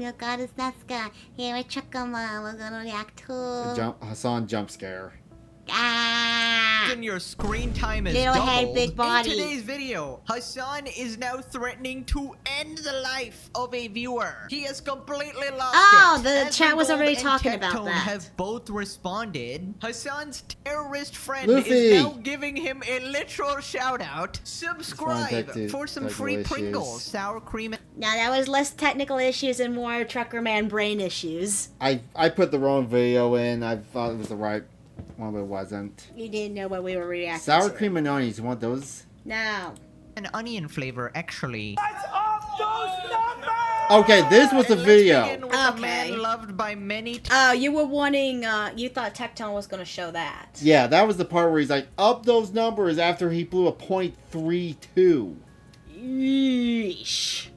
oh god, it's that guy. Here, I check him out. We're gonna react to... Hasan jump scare. Ah! And your screen time is Little doubled. head, big body. In today's video, Hasan is now threatening to end the life of a viewer. He has completely lost it. The chat was already talking about Tectone that. have both responded. Hasan's terrorist friend Luffy. is now giving him a literal shout out. Subscribe for some free technical Pringles, issues. sour cream. Now, that was less technical issues and more Trucker Man brain issues. I put the wrong video in. I thought it was the right one, but it wasn't. You didn't know what we were reacting Sour to. cream and onions. You want those? No. An onion flavor, actually. Okay, this was the Let's video. begin with a man loved by many. Oh, you were wanting, you thought Tectone was gonna show that. Yeah, that was the part where he's like, up those numbers after he blew a .32. Yeesh.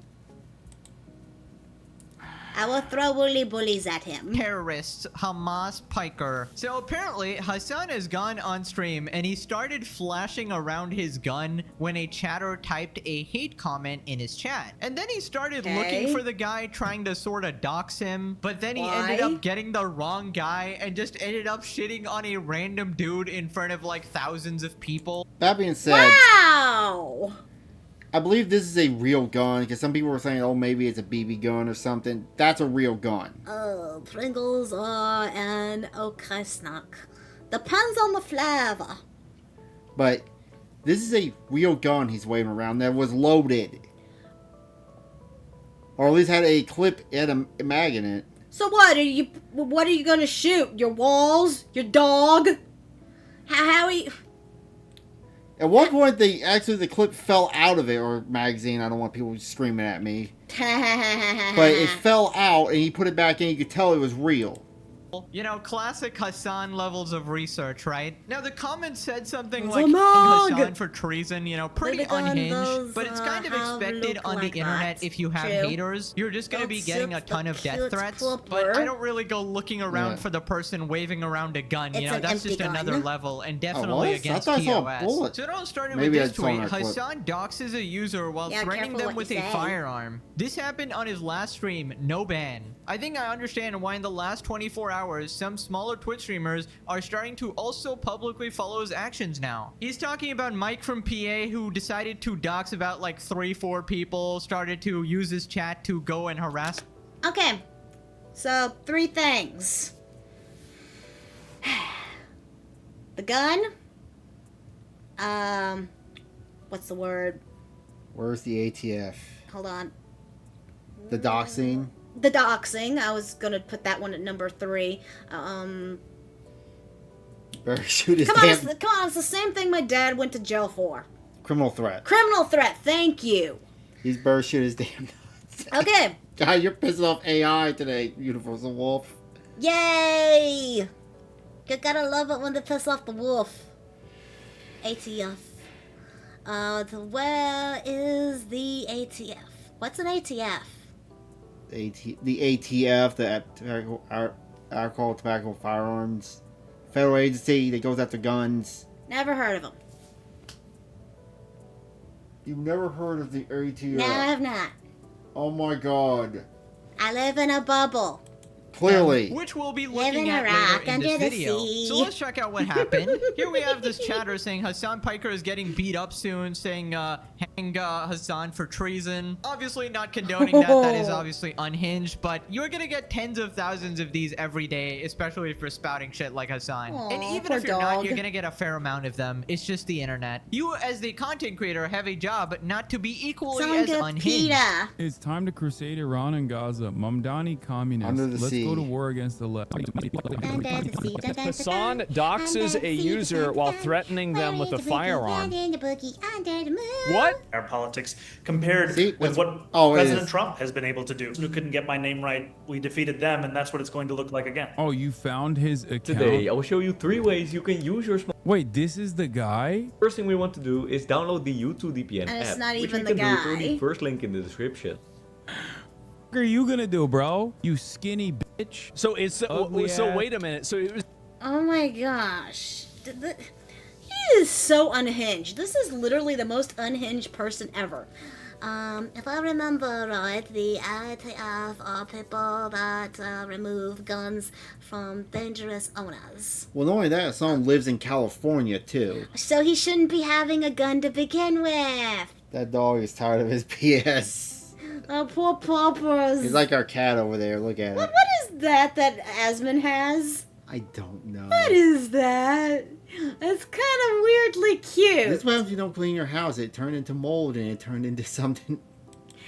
I will throw woolly bullies at him. Terrorists, Hamas Piker. So apparently, Hasan has gone on stream and he started flashing around his gun when a chatter typed a hate comment in his chat. And then he started looking for the guy trying to sort of dox him, but then he ended up getting the wrong guy and just ended up shitting on a random dude in front of like thousands of people. That being said, Wow! I believe this is a real gun, because some people were saying, oh, maybe it's a BB gun or something. That's a real gun. Oh, Pringles are an okay snack. Depends on the flavor. But this is a real gun he's waving around that was loaded. Or at least had a clip and a mag in it. So what are you gonna shoot? Your walls? Your dog? How are you... At one point, the clip fell out of it, or magazine. I don't want people screaming at me. But it fell out, and he put it back in. You could tell it was real. You know, classic Hasan levels of research, right? Now, the comments said something It's like a mug! Hasan for treason, you know, pretty Maybe on unhinged. those, But it's kind of have expected look on the like internet that. if you have True. haters. You're just going to be That's getting a just ton a of death cute threats. clipper. But I don't really go looking around Yeah. for the person waving around a gun. You It's know, an that's empty just gun. another level and Oh, definitely what? against I thought I saw a TOS. bullet. So don't start it Maybe with I this saw it on tweet. a clip. Hasan doxes a user while Yeah, threatening careful them what with you a say. firearm. This happened on his last stream, no ban. I think I understand why in the last 24 hours, some smaller Twitch streamers are starting to also publicly follow his actions now. He's talking about Mike from PA who decided to dox about like 3-4 people, started to use his chat to go and harass. Okay, so 3 things. The gun. What's the word? Where's the ATF? Hold on. The doxing? The doxing. I was gonna put that one at number 3. Better shoot his Come on, damn it's the same thing my dad went to jail for. criminal threat. Criminal threat. Thank you. He's better shoot his damn nuts. Okay. God, you're pissing off AI today, Universal Wolf. Yay! You gotta love it when they piss off the wolf. ATF. Where is the ATF? What's an ATF? The ATF, the Alcohol, Tobacco, Firearms Federal Agency that goes after guns. Never heard of them. You've never heard of the ATF? No, I have not. Oh my God. I live in a bubble. Clearly. Which we'll be Live looking in a at rock later in under this the video. sea. So let's check out what happened. Here we have this chatter saying Hasan Piker is getting beat up soon, saying hang Hasan for treason. Obviously not condoning that. That is obviously unhinged, but you're gonna get tens of thousands of these every day, especially if you're spouting shit like Hasan. Aw, And even poor if you're not, dog. you're gonna get a fair amount of them. It's just the internet. You as the content creator have a job not to be equally Someone as get unhinged. PETA. It's time to crusade Iran and Gaza. Mamdani communists. Under the Let's sea. go to war against the left. Hassan doxes a user while threatening them with a firearm. What? Our politics compared See, with that's- what oh, it President is. Trump has been able to do. Who couldn't get my name right, we defeated them, and that's what it's going to look like again. Oh, you found his account? Today, I will show you 3 ways you can use your smartphone. Wait, this is the guy? First thing we want to do is download the YouTube VPN And it's app, not which even we the can do through guy. the first link in the description. What are you gonna do, bro? You skinny bitch. So it's Ugly so ass. wait a minute. So it was Oh my gosh. He is so unhinged. This is literally the most unhinged person ever. If I remember right, the ITF are people that remove guns from dangerous owners. Well, not only that, Hasan lives in California, too. So he shouldn't be having a gun to begin with. That dog is tired of his PS. Oh, poor Poppers. He's like our cat over there. Look at What it. is that Asmund has? I don't know. What is that? It's kind of weirdly cute. This is what happens if you don't clean your house. It turned into mold and it turned into something.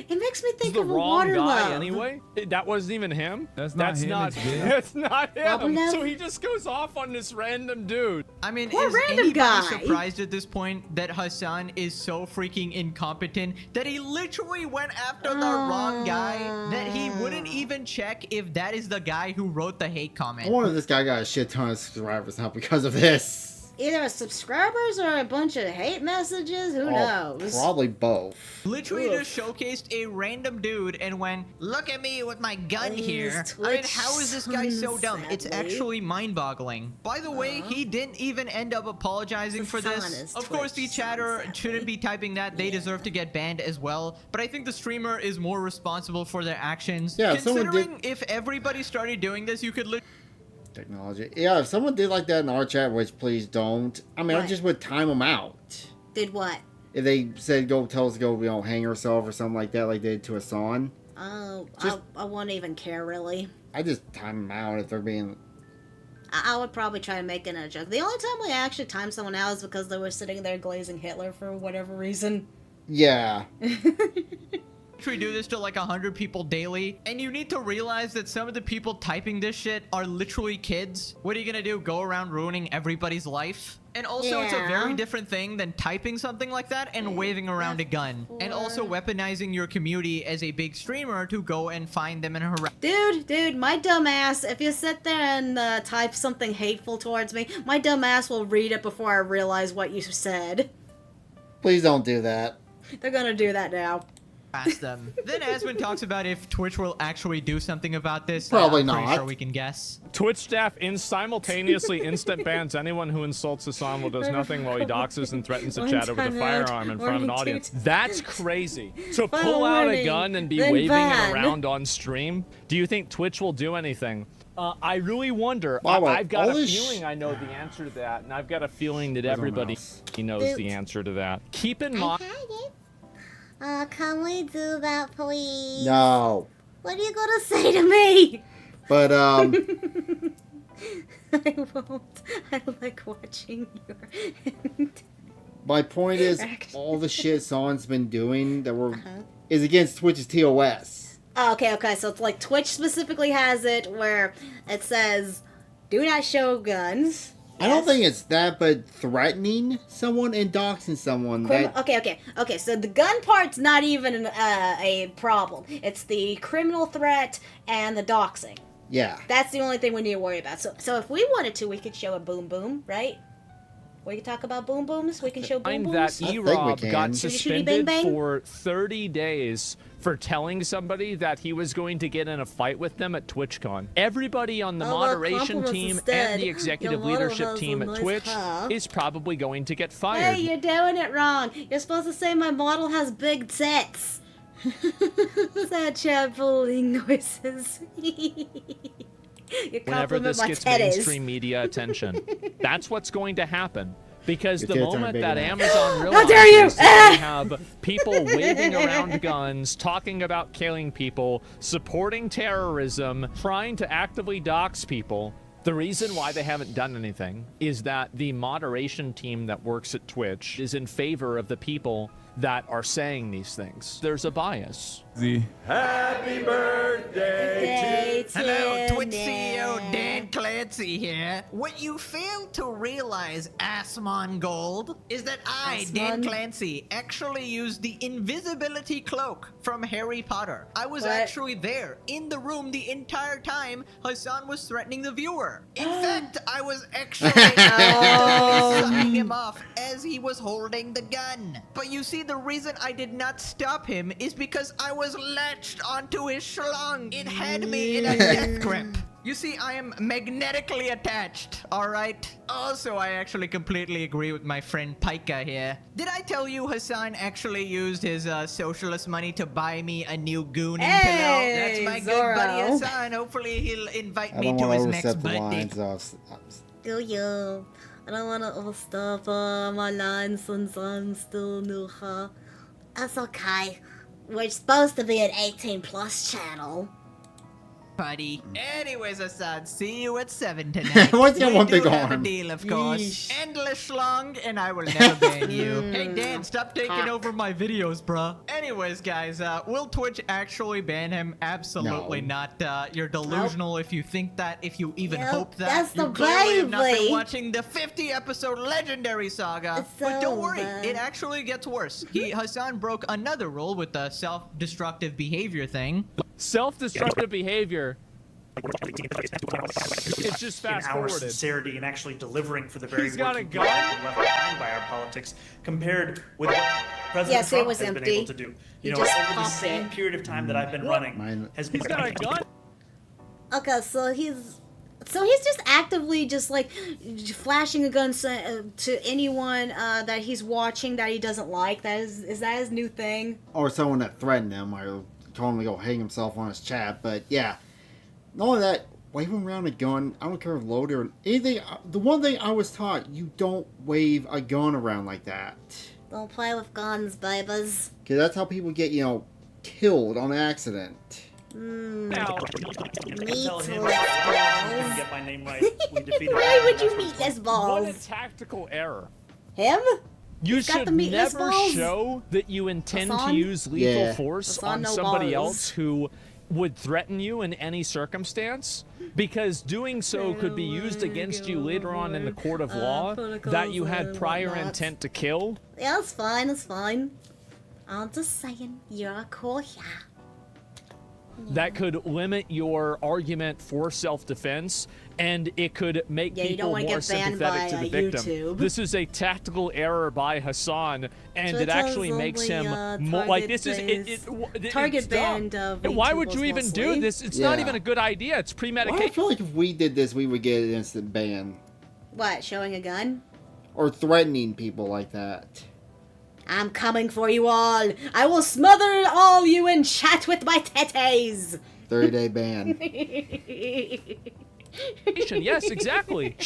It makes me It's think the of a wrong water guy love. anyway. That wasn't even him. That's not him, it's Bill. That's not him. Well, So he just goes off on this random dude. I mean, Poor is random anybody guy. surprised at this point that Hasan is so freaking incompetent that he literally went after the wrong guy, that he wouldn't even check if that is the guy who wrote the hate I comment? wonder if this guy got a shit ton of subscribers now because of this. Either subscribers or a bunch of hate messages. Who knows? Probably both. Literally Oof. just showcased a random dude and went, look at me with my gun These here. I mean, Twitch how is this guy so dumb? It's sadly. actually mind-boggling. By the way, he didn't even end up apologizing for Hasan this. is Of course, the Twitch chatter sadly. shouldn't be typing that. They deserve to get banned as well. But I think the streamer is more responsible for their actions. Yeah, if someone Considering if everybody started doing this, you could Technology. Yeah, if someone did like that in our chat, which please don't. I mean, I What? just would time them out. Did what? If they said go tell us to go, hang herself or something like that, like they did to Hasan, Oh, Just- I won't even care really. I just time them out if they're being. I would probably try to make it a joke. The only time we actually timed someone out is because they were sitting there glazing Hitler for whatever reason. Yeah. literally do this to like 100 people daily, and you need to realize that some of the people typing this shit are literally kids. What are you gonna do? Go around ruining everybody's life? And also, it's a Yeah. very different thing than typing something like that and waving around a gun. And also weaponizing your community as a big streamer to go and find them and harass. Dude, my dumb ass, if you sit there and type something hateful towards me, my dumb ass will read it before I realize what you said. Please don't do that. They're gonna do that now. Them. Then Asmund talks about if Twitch will actually do something about this. Probably I'm pretty not. sure we can guess. Twitch staff simultaneously instant bans anyone who insults Hasan or does nothing while he doxes and threatens to chat over the firearm in front of an audience. That's crazy. To pull out a gun and be Then waving ban. it around on stream. Do you think Twitch will do anything? I really wonder. Wow, I've got all a this feeling I know the answer to that, and I've got a feeling that Where's my everybody mouse? knows the answer to that. Keep in mind. Can we do that, please? No. What are you gonna say to me? But, I won't. I like watching your... my point is, all the shit Hasan's been doing that is against Twitch's TOS. Oh, okay, so it's like Twitch specifically has it where it says, do not show guns. I don't think it's that, but threatening someone and doxing someone. Okay, so the gun part's not even a problem. It's the criminal threat and the doxing. Yeah. That's the only thing we need to worry about. So if we wanted to, we could show a boom boom, right? We could talk about boom booms. We can show boom Find that booms. I think E-Rob we got can. Shooty, suspended bang, bang? for 30 days for telling somebody that he was going to get in a fight with them at TwitchCon. Everybody on the Oh, well, moderation compliments team instead. and the executive Your model leadership has team a at nice Twitch car. is probably going to get fired. Hey, you're doing it wrong. You're supposed to say my model has big tits. Such bullying noises. You Whenever compliment this my gets titties. mainstream media attention. That's what's going to happen. Because Your the tits aren't moment big that enough. Amazon How dare you! realizes that they have people waving around guns, talking about killing people, supporting terrorism, trying to actively dox people, the reason why they haven't done anything is that the moderation team that works at Twitch is in favor of the people that are saying these things. There's a bias. Happy birthday Hello, to Twitch Nick. CEO Dan Clancy here. What you fail to realize, Assmon Gold, is that I, Dan Assmon? Clancy, actually used the invisibility cloak from Harry Potter. I was What? actually there, in the room the entire time Hasan was threatening the viewer. In fact, I was actually sucking him off as he was holding the gun. But you see, the reason I did not stop him is because I was latched onto his schlong. It had me in a death grip. You see, I am magnetically attached, alright? Also, I actually completely agree with my friend Pika here. Did I tell you Hasan actually used his socialist money to buy me a new Goonin pillow? That's my good buddy Zorro. Hasan. Hopefully he'll invite I me don't to want to his next overstep the birthday. lines. Do you? I don't want to overstep my lines since I'm still new, huh? That's okay. We're supposed to be an 18+ channel. Buddy. Anyways, Hasan, see you at 7 tonight. Why's he got We one do big have a arm? deal, of course. Yeesh. Endless long, and I will never ban you. Hey, Dan, stop taking over my videos, bruh. Anyways, guys, will Twitch actually ban him? Absolutely No. not. You're delusional if you think that, if you even Yep, hope that. that's You the clearly have not been baby. watching the 50-episode legendary saga. It's But don't worry, over. it actually gets worse. Hasan broke another rule with the self-destructive behavior thing. Self-destructive behavior. It's just in fast our forwarded. sincerity and actually delivering for the very He's got working a people gun? who've been left behind by our politics, compared with what President Yes, it Trump was has been empty. able to do. He You know, just over the popped same it. period of time that I've been running, Mine- has He's got a gun. Okay, so he's just actively just like flashing a gun to anyone that he's watching that he doesn't like. Is that his new thing? Or someone that threatened him or told him to go hang himself on his chat. But yeah, not only that, waving around a gun, I don't care if loaded or anything. The one thing I was taught, you don't wave a gun around like that. Don't play with guns, babies. Because that's how people get, killed on accident. Now, Meat tell him less I didn't balls. get my name right. We defeated Why him, would and you that's meat what's less what a balls? tactical error. Him? You He's got should the meatless never balls? show that you intend to Hasan? use lethal Yeah. force Hasan, on no somebody balls. else who would threaten you in any circumstance, because doing so could be used against you later on in the court of law that you had prior whatnot. intent to kill. Yeah, it's fine, it's fine. I'm just saying, you're a cool yeah. That could limit your argument for self-defense, and it could make Yeah, you don't people wanna more get banned sympathetic to by, the victim. YouTube. This is a tactical error by Hasan, and it Twitter's actually makes him only, more like this is target it's dumb. banned, And why would you even do mostly. this? It's not Yeah. even a good idea. It's Well, I premedication. feel like if we did this, we would get an instant ban. What, showing a gun? Or threatening people like that. I'm coming for you all. I will smother all you in chat with my titties. 30-day ban. Yes, exactly. You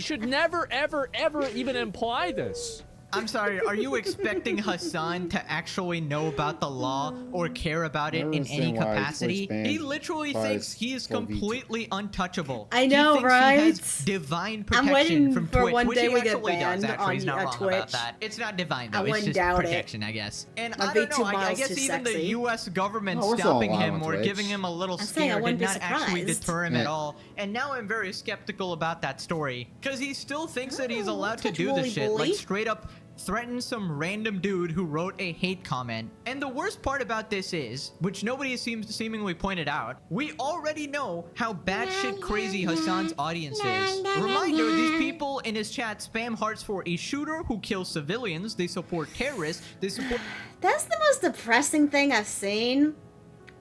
should never, ever, ever even imply this. I'm sorry, are you expecting Hasan to actually know about the law or care about it I don't in any understand why capacity? Twitch banned He literally Fires thinks he is for VT. completely untouchable. I know, he thinks right? He has divine I'm protection waiting from for Twitch, one which day he we get actually does. banned Actually, he's on not wrong Twitch. about that. It's not divine though. I It's wouldn't just doubt it. protection, I guess. And My I don't V2 know. I model's guess too even the sexy. U.S. government Oh, we're still stopping alive him on or Twitch. giving him a little I'm saying I scare did wouldn't be not actually surprised. deter him Yeah. at all. And now I'm very skeptical about that story because he still thinks that he's Oh, allowed to touch do Wooly this shit, Bully. like straight up threaten some random dude who wrote a hate comment. And the worst part about this is, which nobody seemingly pointed out, we already know how batshit crazy Hasan's audience is. Reminder, these people in his chat spam hearts for a shooter who kills civilians, they support terrorists, they support... That's the most depressing thing I've seen.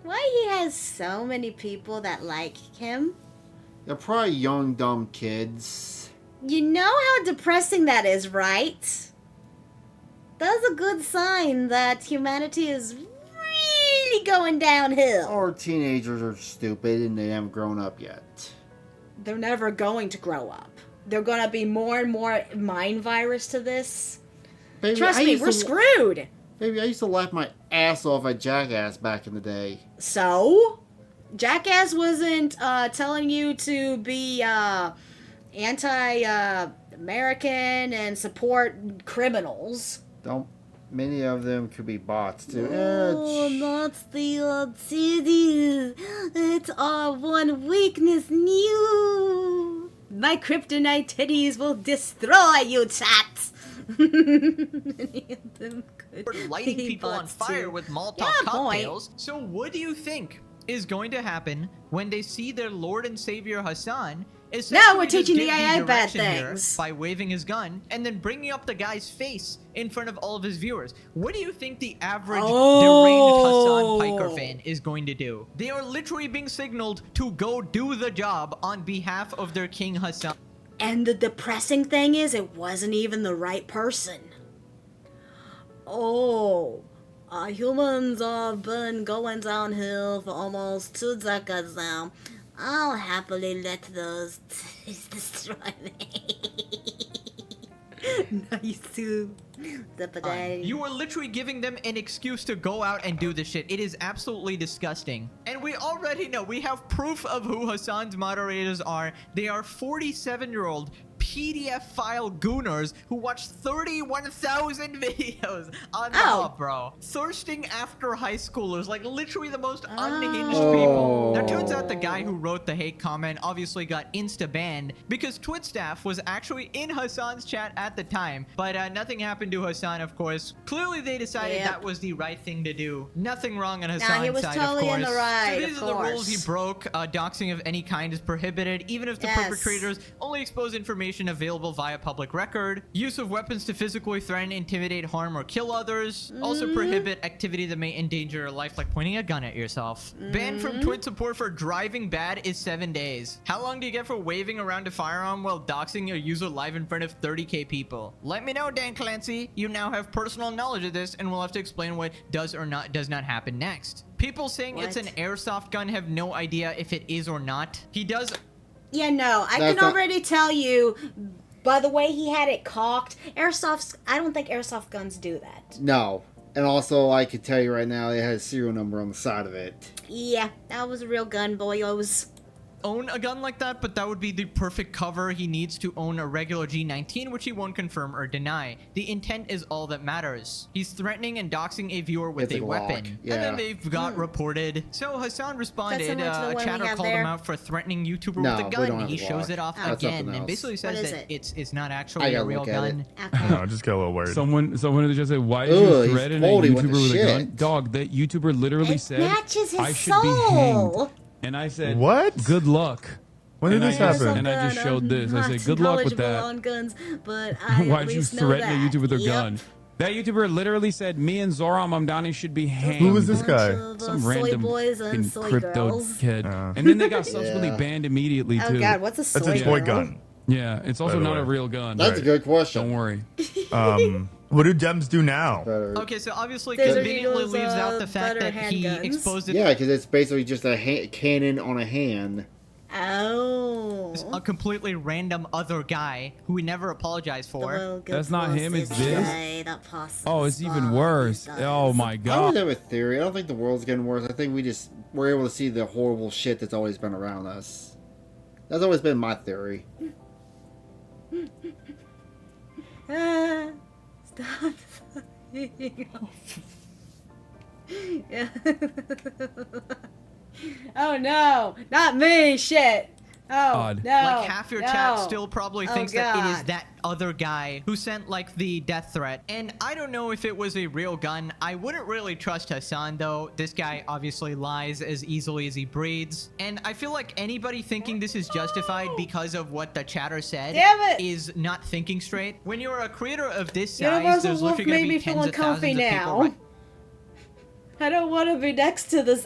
Why he has so many people that like him? They're probably young, dumb kids. You know how depressing that is, right? That's a good sign that humanity is really going downhill. Or teenagers are stupid and they haven't grown up yet. They're never going to grow up. They're gonna be more and more mind virus to this. Baby, Trust I me, used we're to- screwed. Baby, I used to laugh my ass off at Jackass back in the day. So, Jackass wasn't telling you to be anti-American and support criminals. Don't. Many of them could be bots too. Oh, not the cities. It's our one weakness. New. My kryptonite titties will destroy you, chat. Many of them could lighting be people on bots, fire too. with Molotov Yeah, point. cocktails. So what do you think is going to happen when they see their Lord and Savior Hasan No, we're essentially just teaching the gave AI bad direction here things. by waving his gun and then bringing up the guy's face in front of all of his viewers. What do you think the average deranged Hasan Piker fan is going to do? They are literally being signaled to go do the job on behalf of their king Hasan. And the depressing thing is, it wasn't even the right person. Oh, humans have been going downhill for almost 2 decades now. I'll happily let those destroy me. Nice too. You are literally giving them an excuse to go out and do this shit. It is absolutely disgusting. And we already know, we have proof of who Hasan's moderators are. They are 47-year-old PDF file gooners who watch 31,000 videos on the hub, bro. Thirsting after high schoolers, like literally the most unhinged people. Now, turns out the guy who wrote the hate comment obviously got insta-banned because Twitch staff was actually in Hasan's chat at the time, but nothing happened to Hasan, of course. Clearly, they decided that was the right thing to do. Nothing wrong on Hasan's he was side, totally of course. in the right, So these of are the rules course. he broke. Doxing of any kind is prohibited, even if the perpetrators only expose information available via public record. Use of weapons to physically threaten, intimidate, harm, or kill others. Also prohibit activity that may endanger your life, like pointing a gun at yourself. Ban from Twitch support for driving bad is 7 days. How long do you get for waving around a firearm while doxing your user live in front of 30k people? Let me know, Dan Clancy. You now have personal knowledge of this, and we'll have to explain what does not happen next. People saying it's an airsoft gun have no idea if it is or not. He does... Yeah, no, I can already tell you by the way he had it cocked. I don't think airsoft guns do that. No. And also, I can tell you right now, it has a serial number on the side of it. Yeah, that was a real gun, boyos. Own a gun like that, but that would be the perfect cover. He needs to own a regular G19, which he won't confirm or deny. The intent is all that matters. He's threatening and doxing a viewer with a weapon. Yeah. And then they've got reported. So Hasan responded, a chatter called him out for threatening YouTuber with a gun. He shows it off again and basically says that it's not actually a real gun. No, I just get a little worried. Someone just said, why did you threaten a YouTuber with a gun? Dog, that YouTuber literally said, I should be hanged. And I said, what? Good luck. When did this happen? And I just showed this. I said, good luck with that. On guns, but why'd you threaten a YouTuber with a gun? That YouTuber literally said, me and Zoram Mamdani should be hanged. Who was this guy? Some random crypto kid. And then they got subsequently banned immediately, too. Oh, God, what's a soy That's a toy gun. Yeah, it's also not a real gun. That's a good question. Don't worry. What do Dems do now? Okay, so obviously conveniently leaves out the fact that he exposed it. Yeah, because it's basically just a cannon on a hand. Oh. A completely random other guy who he never apologized for. That's not him, it's this. Oh, it's even worse. Oh my god. I don't have a theory. I don't think the world's getting worse. I think we're able to see the horrible shit that's always been around us. That's always been my theory. Stop. Yeah. Oh no, not me, shit. Oh, no. Like half your chat still probably thinks that it is that other guy who sent like the death threat. And I don't know if it was a real gun. I wouldn't really trust Hasan though. This guy obviously lies as easily as he breathes. And I feel like anybody thinking this is justified because of what the chatter said is not thinking straight. When you're a creator of this size, there's literally going to be tens of thousands of people. I don't want to be next to this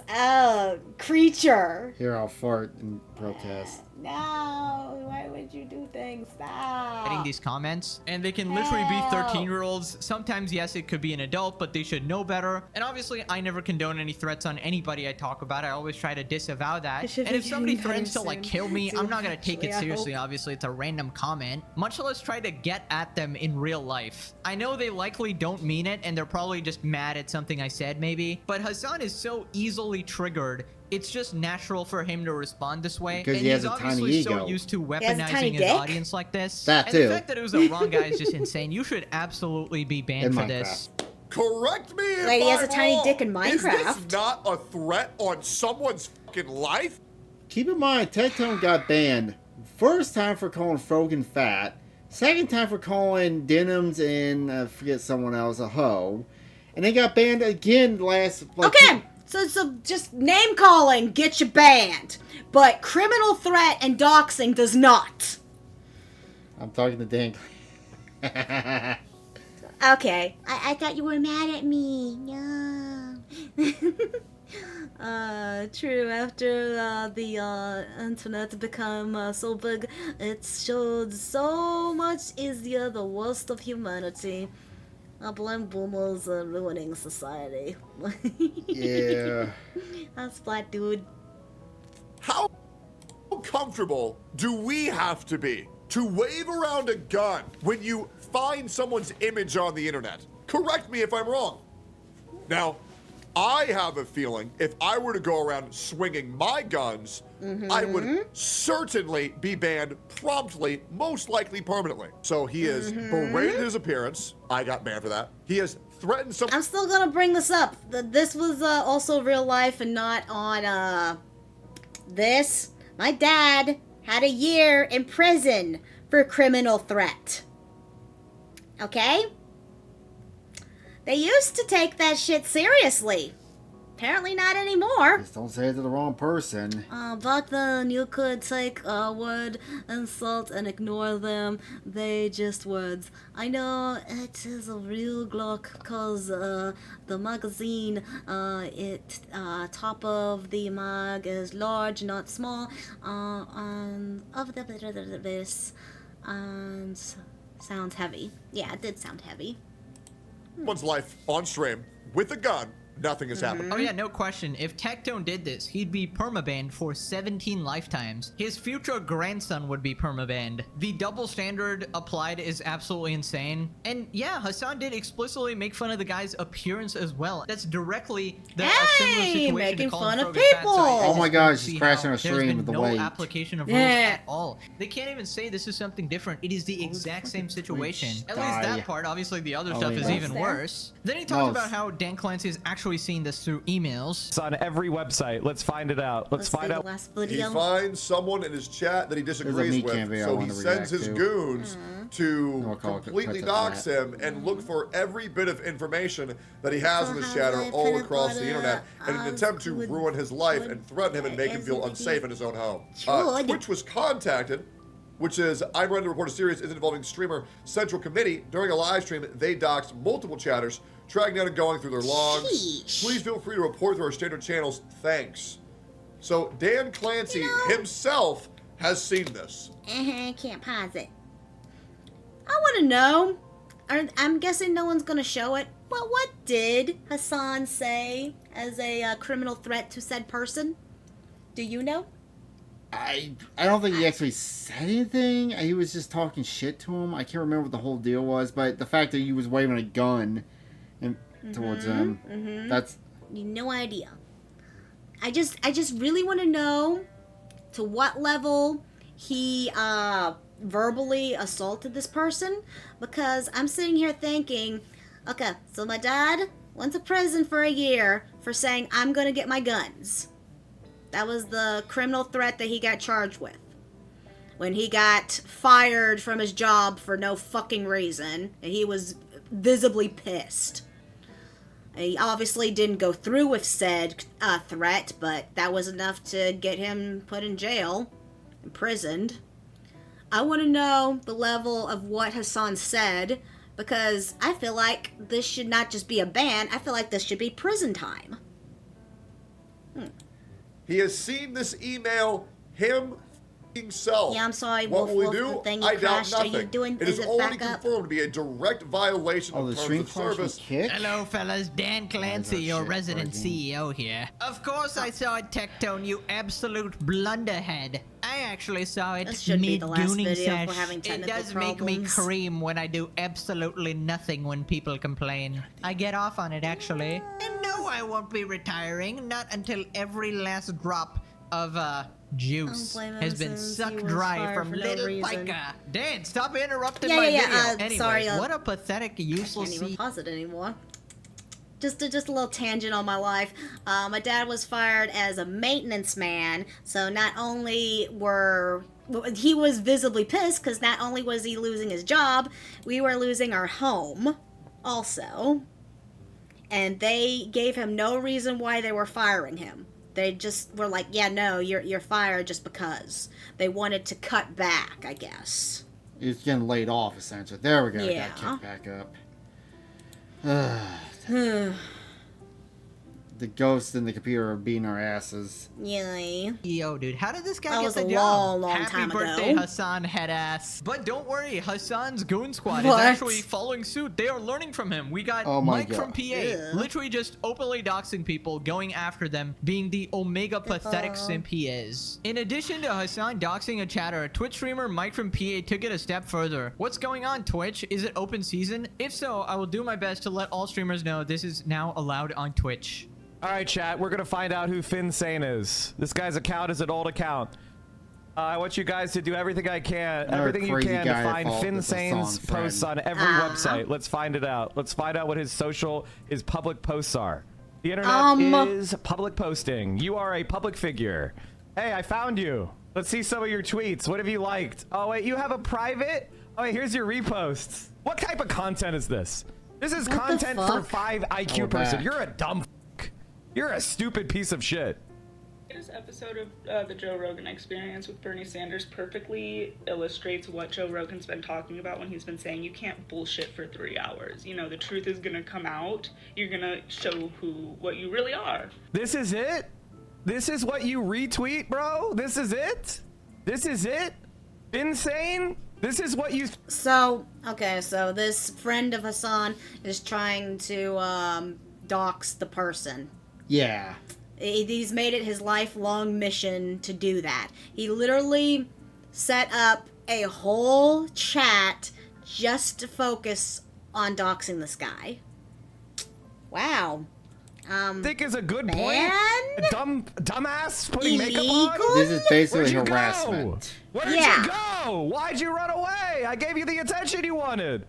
creature. Here, I'll fart and protest. No, why would you do things? Stop. Getting these comments, and they can literally be 13-year-olds. Sometimes, yes, it could be an adult, but they should know better. And obviously, I never condone any threats on anybody I talk about. I always try to disavow that. And if somebody threatens to like kill me, I'm not gonna take it seriously. Obviously, it's a random comment. Much less try to get at them in real life. I know they likely don't mean it, and they're probably just mad at something I said, maybe. But Hasan is so easily triggered. It's just natural for him to respond this way. Because and he has he's a tiny obviously ego. so used to weaponizing his audience like this. That and too. the fact that it was the wrong guy is just insane. You should absolutely be banned for this. Correct me if Wait, he has a I'm tiny wrong. dick in Is this Minecraft. not a threat on someone's fucking life? Keep in mind, Tectone got banned. First time for calling Frogan fat. Second time for calling Denims and forget someone else a hoe. And they got banned again last. Okay, So just name calling gets you banned, but criminal threat and doxing does not. I'm talking to Dan. Okay. I thought you were mad at me. No. True. After the internet become so big, it showed so much easier the worst of humanity. I blame boomers ruining society. Yeah. That's flat, dude. How comfortable do we have to be to wave around a gun when you find someone's image on the internet? Correct me if I'm wrong. Now, I have a feeling if I were to go around swinging my guns, I would certainly be banned promptly, most likely permanently. So he has berated his appearance. I got banned for that. He has threatened some. I'm still gonna bring this up. This was also real life and not on this. My dad had a year in prison for criminal threat. Okay? They used to take that shit seriously. Apparently not anymore. Just don't say it to the wrong person. Back then, you could take a word, insult, and ignore them. They just words. I know it is a real Glock, because the magazine, top of the mag is large, not small. And of this, and sounds heavy. Yeah, it did sound heavy. Someone's life on stream with a gun. Nothing has happened. Oh yeah, no question. If Tectone did this, he'd be permabanned for 17 lifetimes. His future grandson would be permabanned. The double standard applied is absolutely insane. And yeah, Hasan did explicitly make fun of the guy's appearance as well. That's directly the similar situation making to Colin fun of Frogan's fat people. side. Oh my gosh, she's See crashing how her stream there's with been the no weight. application of rules at all. They can't even say this is something different. It is the exact same situation. At least that part. Obviously, the other stuff is even worse. Then he talks about how Dan Clancy is actually seeing this through emails. It's on every website. Let's find it out. Let's find out. He finds someone in his chat that he disagrees with, so he sends his goons to completely dox him and look for every bit of information that he has in his chatter all across the internet in an attempt to ruin his life and threaten him and make him feel unsafe in his own home. Twitch was contacted, which is, I'm ready to report a serious incident involving streamer Central Committee. During a live stream, they doxed multiple chatters, tracking down and going through their logs. Please feel free to report through our standard channels. Thanks. So Dan Clancy himself has seen this. Can't pause it. I want to know. I'm guessing no one's going to show it. Well, what did Hasan say as a criminal threat to said person? Do you know? I don't think he actually said anything. He was just talking shit to him. I can't remember what the whole deal was, but the fact that he was waving a gun towards him, that's... No idea. I just really want to know to what level he verbally assaulted this person, because I'm sitting here thinking, okay, so my dad went to prison for a year for saying, I'm going to get my guns. That was the criminal threat that he got charged with. When he got fired from his job for no fucking reason, and he was visibly pissed. He obviously didn't go through with said threat, but that was enough to get him put in jail, imprisoned. I want to know the level of what Hasan said, because I feel like this should not just be a ban, I feel like this should be prison time. He has seen this email himself. Yeah, I'm sorry, What Wolf, will we Wolf, do? the thing I you doubt crashed. Are you nothing. doing, It is is it already back up? confirmed to be a direct violation of terms of service. Hello, fellas. Dan Clancy, your resident CEO here. Of course I saw it, Tectone, you absolute blunderhead. I actually saw it mid-gooning sesh. It does make me cream when I do absolutely nothing when people complain. I get off on it, actually. And no, I won't be retiring. Not until every last drop of, juice has been sucked dry from little Pika. Dan, stop interrupting my video. Anyway, sorry, what a pathetic, useless... I can't even pause it anymore. Just a little tangent on my life. My dad was fired as a maintenance man, so not only he was visibly pissed, because not only was he losing his job, we were losing our home also. and they gave him no reason why they were firing him. They just were like, yeah, no, you're fired just because. They wanted to cut back, I guess. He's getting laid off, essentially. There we go. Yeah. Got kicked back up. The ghosts in the computer are beating our asses. Yay. Yo, dude, how did this guy That get was the a job? long Happy time birthday, ago. Hasan headass. But don't worry, Hasan's goon squad What? is actually following suit. They are learning from him. We got Oh my Mike God. from PA, Yeah. literally just openly doxing people, going after them, being the omega pathetic simp he is. In addition to Hasan doxing a chatter, Twitch streamer Mike from PA took it a step further. What's going on, Twitch? Is it open season? If so, I will do my best to let all streamers know this is now allowed on Twitch. All right, chat. We're gonna find out who Finsane is. This guy's account is an old account. I want you guys to do everything you can to find Finsane's posts on every website. Let's find it out. Let's find out what his public posts are. The internet is public posting. You are a public figure. Hey, I found you. Let's see some of your tweets. What have you liked? Oh wait, you have a private? Oh wait, here's your reposts. What type of content is this? This is content for 5 IQ person. You're a dumb. You're a stupid piece of shit. This episode of the Joe Rogan Experience with Bernie Sanders perfectly illustrates what Joe Rogan's been talking about when he's been saying you can't bullshit for 3 hours. You know, the truth is gonna come out. You're gonna show what you really are. This is it? This is what you retweet, bro? This is it? This is it? Insane? This is what you... So this friend of Hasan is trying to dox the person. Yeah. He's made it his lifelong mission to do that. He literally set up a whole chat just to focus on doxing this guy. Wow. Think is a good man? point. A dumbass putting makeup Illegal? on. This is basically Where'd you harassment. Go? Where did you go? Why'd you run away? I gave you the attention you wanted.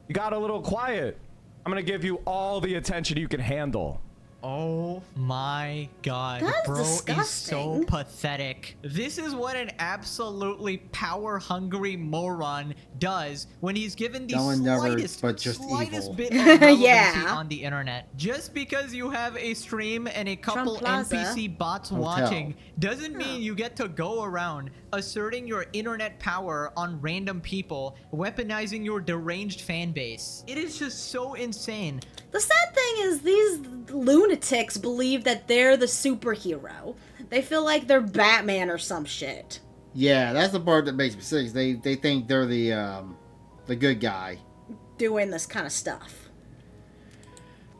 You got a little quiet. I'm gonna give you all the attention you can handle. Oh my god, That's bro disgusting. is so pathetic. This is what an absolutely power-hungry moron does when he's given the slightest bit of relevancy Yeah. on the internet. Just because you have a stream and a couple Trump Plaza. NPC bots watching doesn't mean you get to go around asserting your internet power on random people, weaponizing your deranged fan base. It is just so insane. The sad thing is these lunatics believe that they're the superhero. They feel like they're Batman or some shit. Yeah, that's the part that makes me sick. They think they're the good guy doing this kind of stuff.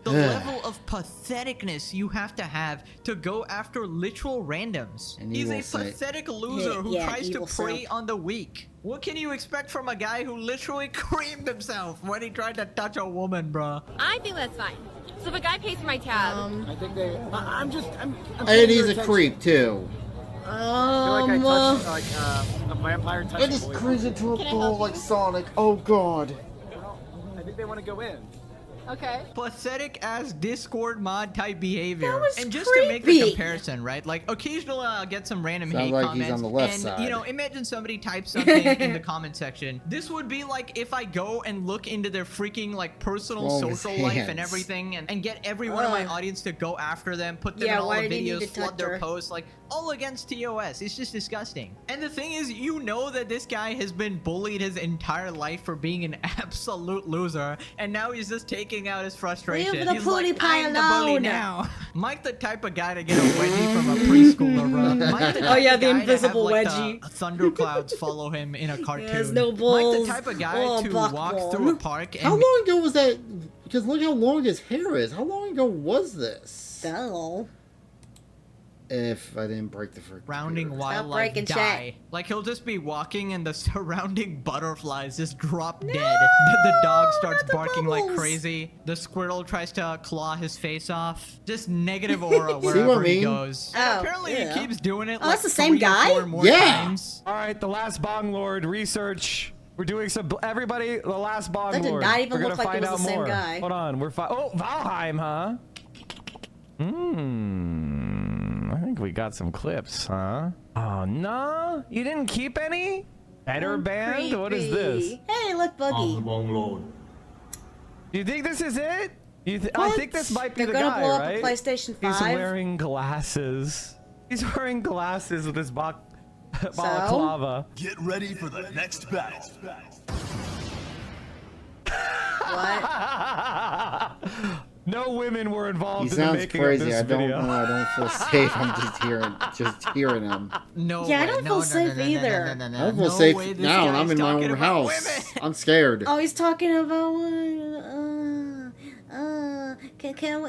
The level of patheticness you have to go after literal randoms. He's a pathetic loser who tries to prey on the weak. What can you expect from a guy who literally creamed himself when he tried to touch a woman, bruh? I think that's fine. So if a guy pays for my tab, I think they. I'm and he's a creep too. I feel like I touched a vampire touched. I just cruise into a ball like Sonic. Oh god. I think they want to go in. okay. Pathetic ass Discord mod type behavior. That was and just to make the creepy. comparison, right? Like occasionally I'll get some random Sounds hate like comments. he's on the left and side. you know, imagine somebody types something in the comment section. This would be like if I go and look into their freaking like personal Roll his social life and hands. everything and get every one of my audience to go after them, put them Yeah, in all why the did you need videos, to flood touch their her? posts, like all against TOS. It's just disgusting. And the thing is, you know that this guy has been bullied his entire life for being an absolute loser, and now he's just taking out his frustration. Leave the He's PewDiePie like, I'm the bully alone. now. Mike the type of guy to get a wedgie from a preschooler, bro. Mike the type yeah, of the guy to invisible have, like, wedgie. the thunderclouds follow him in a cartoon. Yes, no Mike balls. the type of guy Oh, to buck walk one. through a park and How long ago was that? Because look how long his hair is. How long ago was this? So, If I didn't break the freaking surrounding computer. wildlife breaking die. Like he'll just be walking and the surrounding butterflies just drop dead. The dog starts not the barking like bubbles. crazy. The squirrel tries to claw his face off. Just negative aura See what wherever I he mean? goes. Oh, And apparently yeah. he keeps doing it Oh, like that's the same 3 or guy? 4 more Yeah. times. All right, the last Bong Lord research. We're doing some. Everybody, the last Bong That did Lord. not even We're gonna look like find it was out the same more. guy. Hold on, oh, Valheim, huh? I think we got some clips, huh? Oh no, you didn't keep any? Better band? What is this? Hey, look, Boogie. You think this is it? I think this might be They're the gonna guy, blow up right? a PlayStation 5. He's wearing glasses. He's wearing glasses with his balaclava. Get ready for the next battle. What? No women were involved in the sounds making crazy. of this video. I don't feel safe. I'm just hearing him. No. Yeah, I way. don't No, feel no, safe no, no, either. no, no, no, no, I don't feel no safe way this now, and guy I'm is in my talking own about house. women. I'm scared. Oh, he's talking about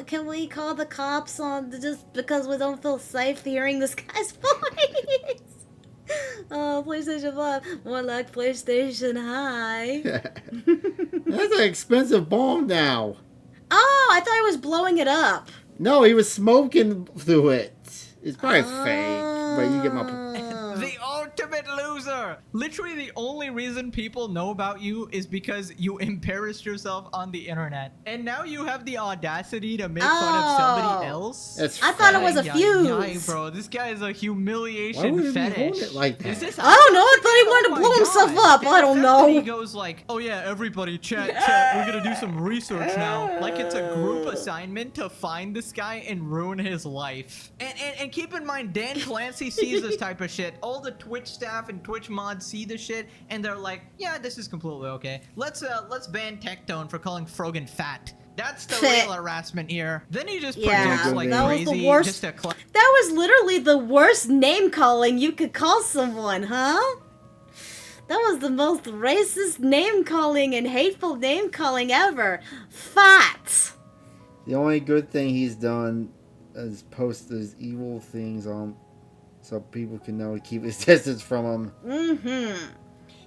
can we call the cops on just because we don't feel safe hearing this guy's voice? Oh, PlayStation 5, more like PlayStation High. That's an expensive bomb now. Oh, I thought he was blowing it up. No, he was smoking through it. It's probably fake, but you get my. The ultimate loser. Literally, the only reason people know about you is because you embarrassed yourself on the internet, and now you have the audacity to make fun of somebody else. I thought it was a fuse. Bro, this guy is a humiliation Why would he fetish. hold it like that? Is this? I don't know. I thought he wanted to blow himself up. I don't know. He goes like, "Oh yeah, everybody, chat. We're gonna do some research now." Like it's a group assignment to find this guy and ruin his life. And keep in mind, Dan Clancy sees this type of shit. All the Twitch staff and Twitch mods see this shit, and they're like, "Yeah, this is completely okay. Let's ban Tectone for calling Frogan fat." That's the real harassment here. Then he just projects like that crazy. Was the worst. That was literally the worst name calling you could call someone, huh? That was the most racist name calling and hateful name calling ever. Fat. The only good thing he's done is post those evil things on, so people can know to keep his distance from him. Mm-hmm.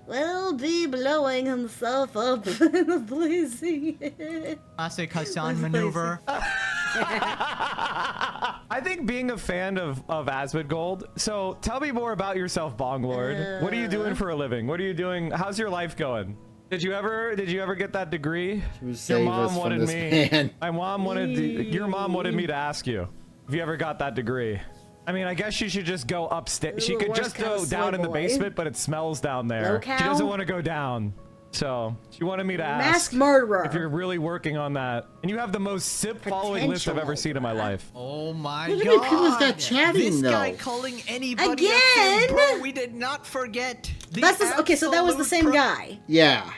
We'll be blowing himself up in the blazing. Classic Hasan maneuver. I think being a fan of Asmongold. So tell me more about yourself, Bonglord. What are you doing for a living? What are you doing? How's your life going? Did you ever get that degree? Your mom wanted me. My mom wanted your mom wanted me to ask you if you ever got that degree. I mean, I guess she should just go upstairs. She could just go down in the basement, but it smells down there. She doesn't want to go down. So she wanted me to ask. Masked murderer. If you're really working on that. And you have the most sip following list I've ever seen in my life. Oh my Look god. at people's got chatting this though. guy calling anybody again. Bro, we did not forget. Okay, so that was the same guy. Yeah.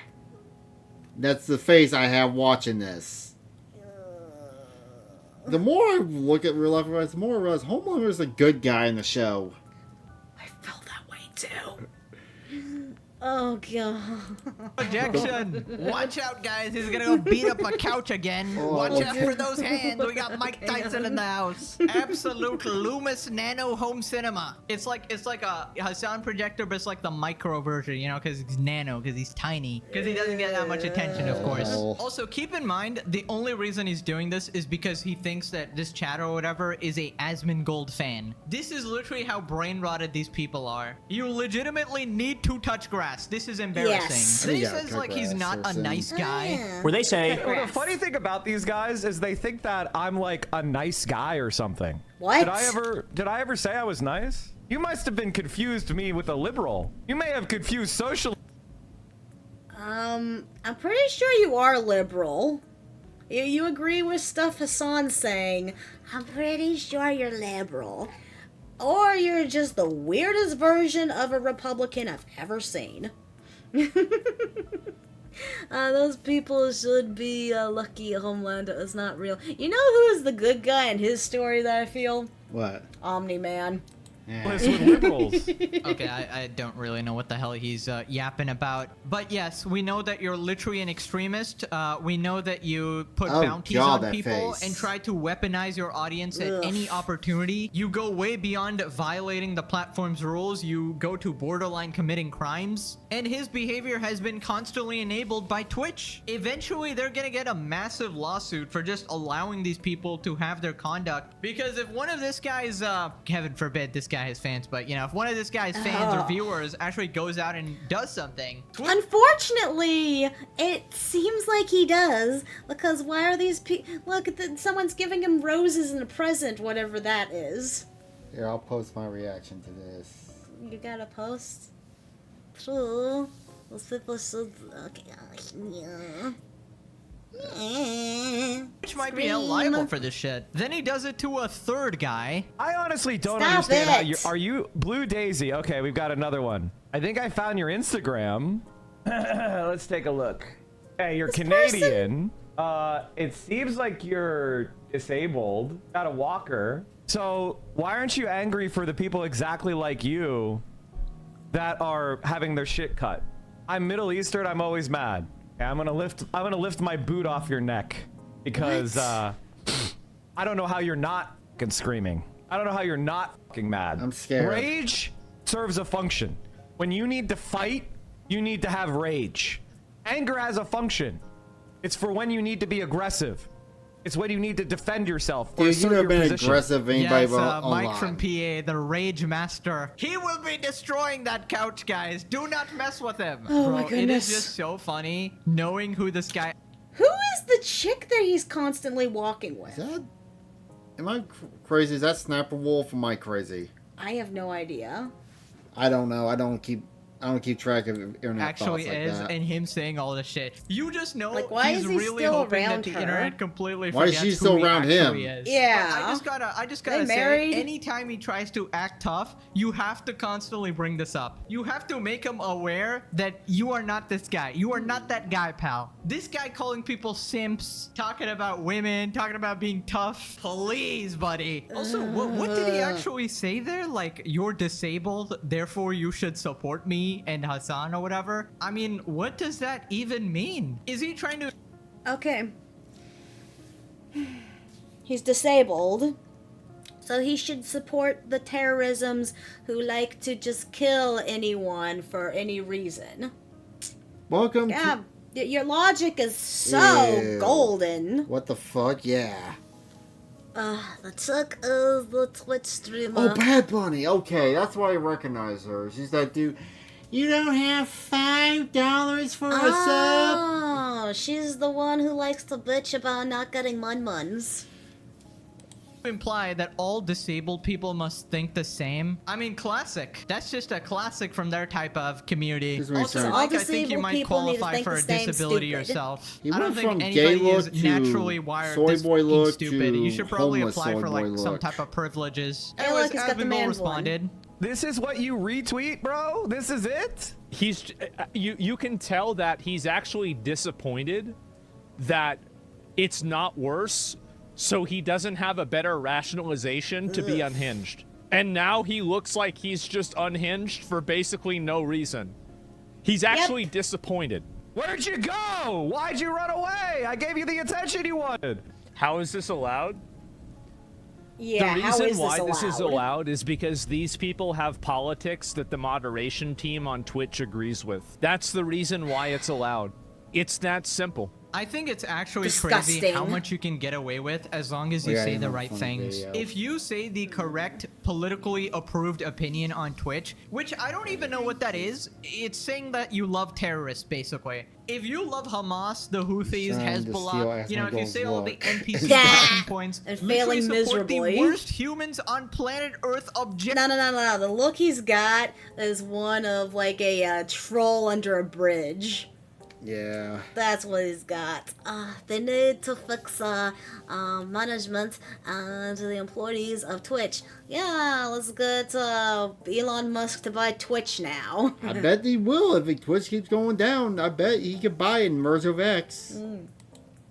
That's the face I have watching this. The more I look at real life, the more I realize Homelander is a good guy in the show. I felt that way too. Oh god. Projection. Watch out, guys. He's gonna go beat up a couch again. Watch out for those hands. We got Mike Tyson in the house. Absolute Loomis Nano Home Cinema. It's like a Hasan projector, but it's like the micro version, you know, because he's nano, because he's tiny, because he doesn't get that much attention, of course. Also, keep in mind, the only reason he's doing this is because he thinks that this chat or whatever is a Asmongold fan. This is literally how brain rotted these people are. You legitimately need to touch grass. This is embarrassing. Yes. Then he says like he's not a nice guy. Where they say. Well, the funny thing about these guys is they think that I'm like a nice guy or something. What? Did I ever say I was nice? You must have been confused me with a liberal. You may have confused social. I'm pretty sure you are liberal. You agree with stuff Hasan's saying. I'm pretty sure you're liberal. Or you're just the weirdest version of a Republican I've ever seen. Those people should be lucky Homelander is not real. You know who is the good guy in his story that I feel? What? Omni-Man. With liberals. Okay, I don't really know what the hell he's yapping about. But yes, we know that you're literally an extremist. We know that you put bounties on people and try to weaponize your audience at any opportunity. You go way beyond violating the platform's rules. You go to borderline committing crimes. And his behavior has been constantly enabled by Twitch. Eventually, they're gonna get a massive lawsuit for just allowing these people to have their conduct. Because if one of this guy's, heaven forbid this guy has fans, but you know, if one of this guy's fans or viewers actually goes out and does something. Unfortunately, it seems like he does, because why are these people? Look, someone's giving him roses and a present, whatever that is. Here, I'll post my reaction to this. You gotta post? True. Those people should. Okay. Yeah. Which might be liable for this shit. Then he does it to a third guy. I honestly don't understand how you are. You Blue Daisy? Okay, we've got another one. I think I found your Instagram. Let's take a look. Hey, you're Canadian. It seems like you're disabled. Got a walker. So why aren't you angry for the people exactly like you that are having their shit cut? I'm Middle Eastern. I'm always mad. Okay, I'm gonna lift my boot off your neck because I don't know how you're not fucking screaming. I don't know how you're not fucking mad. I'm scared. Rage serves a function. When you need to fight, you need to have rage. Anger has a function. It's for when you need to be aggressive. It's when you need to defend yourself. Dude, you've never been aggressive anybody Mike from PA, the Rage Master. He will be destroying that couch, guys. Do not mess with him. Oh, bro, my goodness. It is just so funny knowing who this guy... Who is the chick that he's constantly walking with? Am I crazy? Is that Snapper Wolf or am I crazy? I have no idea. I don't know. I don't keep track of internet actually thoughts like is that. and him saying all this shit. You just know why he's is he really still hoping around that the her? internet completely Why is forgets she still who around he him? actually is. Yeah. But I just gotta say, anytime he tries to act tough, you have to constantly bring this up. You have to make him aware that you are not this guy. You are not that guy, pal. This guy calling people simps, talking about women, talking about being tough. Please, buddy. Also, what did he actually say there? Like, you're disabled, therefore you should support me and Hasan or whatever. I mean, what does that even mean? Is he trying to... Okay. He's disabled. So he should support the terrorisms who like to just kill anyone for any reason. Welcome to... Your logic is so golden. What the fuck? Yeah. The chick is the Twitch streamer. Oh, Bad Bunny. Okay, that's why I recognize her. She's that dude. You don't have $5 for a sub? Oh, she's the one who likes to bitch about not getting mun-muns. Imply that all disabled people must think the same. I mean, classic. That's just a classic from their type of community. Also, Mike, I think you might qualify for a disability yourself. I don't think anybody is naturally wired this fucking stupid. You should probably apply for like some type of privileges. Anyways, Asmongold responded. This is what you retweet, bro? This is it? He's you can tell that he's actually disappointed that it's not worse, so he doesn't have a better rationalization to be unhinged. And now he looks like he's just unhinged for basically no reason. He's actually disappointed. Where'd you go? Why'd you run away? I gave you the attention you wanted. How is this allowed? Yeah, the reason why this is allowed is because these people have politics that the moderation team on Twitch agrees with. That's the reason why it's allowed. It's that simple. I think it's actually crazy how much you can get away with as long as you say the right things. If you say the correct politically approved opinion on Twitch, which I don't even know what that is, it's saying that you love terrorists, basically. If you love Hamas, the Houthis, Hezbollah, you know, if you say all the NPC talking points, and failing miserably, the worst humans on planet Earth object. No. The look he's got is one of like a troll under a bridge. Yeah. That's what he's got. They need to fix management to the employees of Twitch. Yeah, let's get Elon Musk to buy Twitch now. I bet he will if Twitch keeps going down. I bet he could buy it in Merge of X.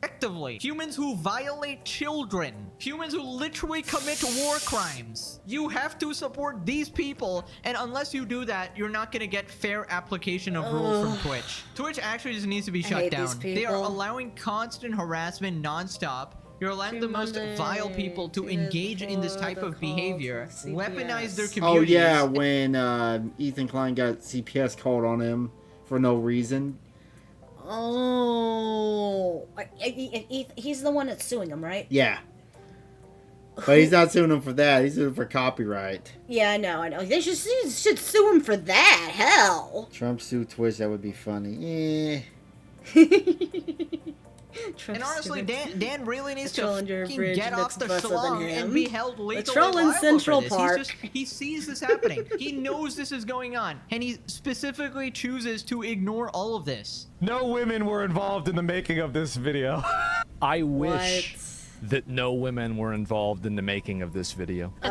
Effectively, humans who violate children, humans who literally commit war crimes. You have to support these people, and unless you do that, you're not gonna get fair application of rules from Twitch. Twitch actually just needs to be shut down. They are allowing constant harassment nonstop. You're allowing the most vile people to engage in this type of behavior, weaponize their communities. Oh yeah, when Ethan Klein got CPS called on him for no reason. Oh, he's the one that's suing him, right? Yeah. But he's not suing him for that. He's suing him for copyright. Yeah, I know. They should sue him for that. Hell. Trump sue Twitch. That would be funny. And honestly, Dan really needs to under a fucking bridge get off looks the busser than schlong him. and be held legally Patrol in liable Central for this. Park. He sees this happening. He knows this is going on, and he specifically chooses to ignore all of this. No women were involved in the making of this video. I wish that no women were involved in the making of this video. So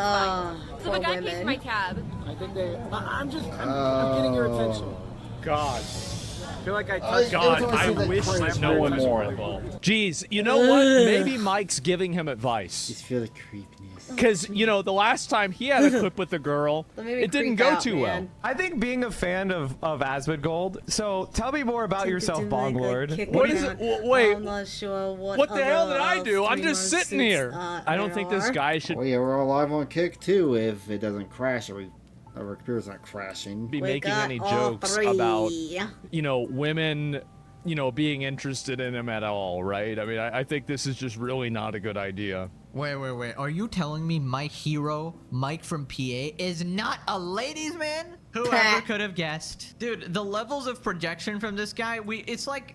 if a guy pays for my tab. I think I'm getting your attention. God. I feel like I touched I wish no one more involved. Jeez, you know what? Maybe Mike's giving him advice. Just feel the creepiness. Because, you know, the last time he had a clip with the girl, it didn't go too well. I think being a fan of Asmongold. So tell me more about yourself, Bonglord. What is it? Wait. I'm not sure What the hell did I do? I'm just sitting here. I don't think this guy should. Oh yeah, we're all live on Kick too. If it doesn't crash, our computer's not crashing. Be making any jokes about, you know, women, you know, being interested in him at all, right? I mean, I think this is just really not a good idea. Wait. Are you telling me my hero, Mike from PA, is not a ladies' man? Whoever could have guessed. Dude, the levels of projection from this guy, it's like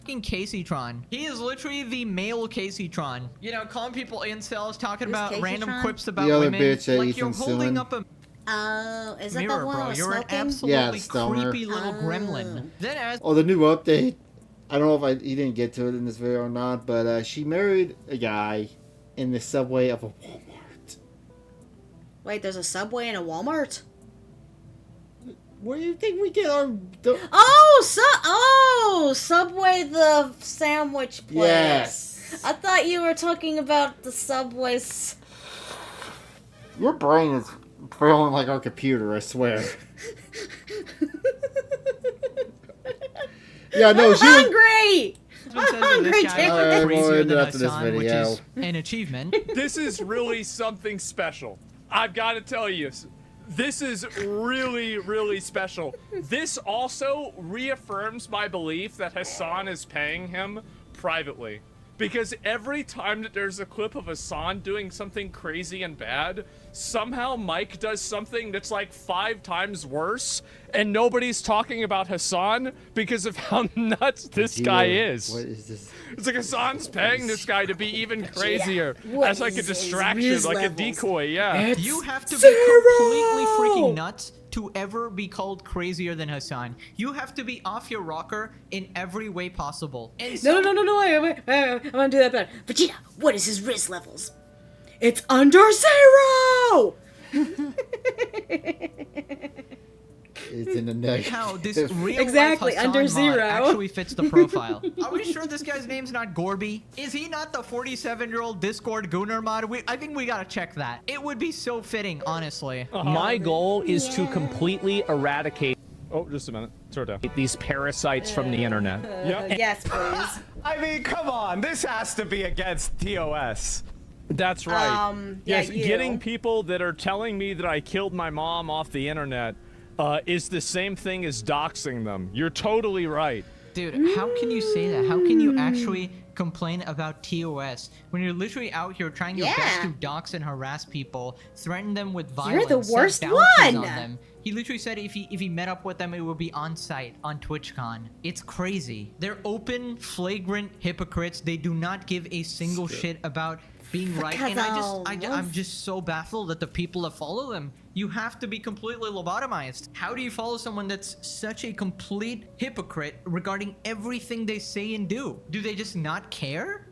fucking Caseytron. He is literally the male Caseytron. You know, calling people incels, talking about random quips about women. Bitch, like you're holding up a is that mirror, the one bro. I was You're smoking? an absolutely creepy little gremlin. Then as the new update. I don't know if he didn't get to it in this video or not, but she married a guy in the subway of a Walmart. Wait, there's a Subway and a Walmart? Where do you think we get our... Subway the sandwich place. Yes. I thought you were talking about the Subways. Your brain is feeling like our computer, I swear. Yeah, no, I'm hungry! I'm hungry, crazier than Hasan, which is an achievement. This is really something special. I've got to tell you, this is really, really special. This also reaffirms my belief that Hasan is paying him privately. Because every time that there's a clip of Hasan doing something crazy and bad, somehow Mike does something that's like 5 times worse, and nobody's talking about Hasan because of how nuts this guy is. What is this? It's like Hasan's paying this guy to be even crazier as like a distraction, like a decoy, yeah. You have to be completely freaking nuts to ever be called crazier than Hasan. You have to be off your rocker in every way possible. And No, wait, I want to do that better. Vegeta, what is his risk levels? It's under 0! It's in the negative. How this real exactly life Hasan under 0 mod actually fits the profile. Are we sure this guy's name's not Gorby? Is he not the 47-year-old Discord Gooner mod? I think we gotta check that. It would be so fitting, honestly. My goal is to completely eradicate. Oh, just a minute. Sort of. These parasites from the internet. Yes, please. I mean, come on. This has to be against TOS. That's right. Yes, yeah, getting people that are telling me that I killed my mom off the internet is the same thing as doxing them. You're totally right. Dude, how can you say that? How can you actually complain about TOS when you're literally out here trying your best to dox and harass people, threaten them with violence? You're the worst set bounties one! On them. He literally said if he met up with them, it would be on site on TwitchCon. It's crazy. They're open, flagrant hypocrites. They do not give a single shit about being right. And I'm just so baffled that the people that follow them. You have to be completely lobotomized. How do you follow someone that's such a complete hypocrite regarding everything they say and do? Do they just not care?